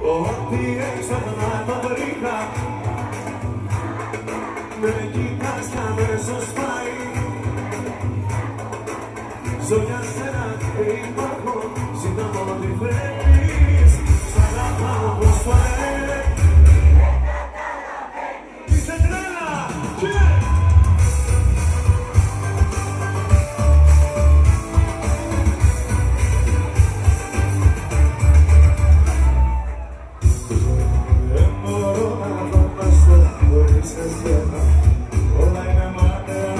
Ό,τι έξαφνα το βρήκα, με κοιτάς κι αμέσως πάει. Ζω για σένα και υπάρχω, ζητά μόνο τι θέλεις. Σ' αγαπάω όπως το είσαι τρέλα, yeah! Όλα είναι μακριά,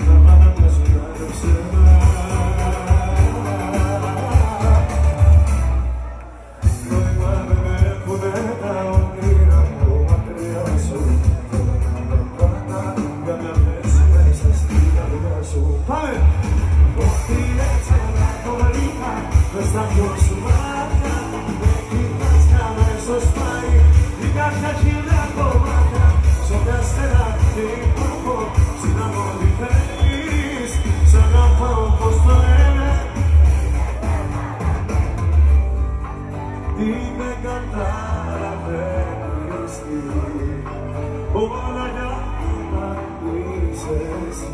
τα πάντα τα ζητάνε ψηλά. Νόημα δεν έχουνε τα όνειρα μου μακριά σου. Θέλω να πάντα για μια μέση μέσα στην καρδιά σου. Πάμε! Ό,τι έτσι το βρήκα, μες στα δυο σου μάτια. Με κοιτάς κι αμέσως πάει η καρδιά χίλια κομμάτια. Ζω για σένα και υπάρχω, ζητάω ό,τι θέλεις. Σ' αγαπάω όπως το λένε. Τι με καταλαβαίνεις τι, όλα για να είσαι εσύ.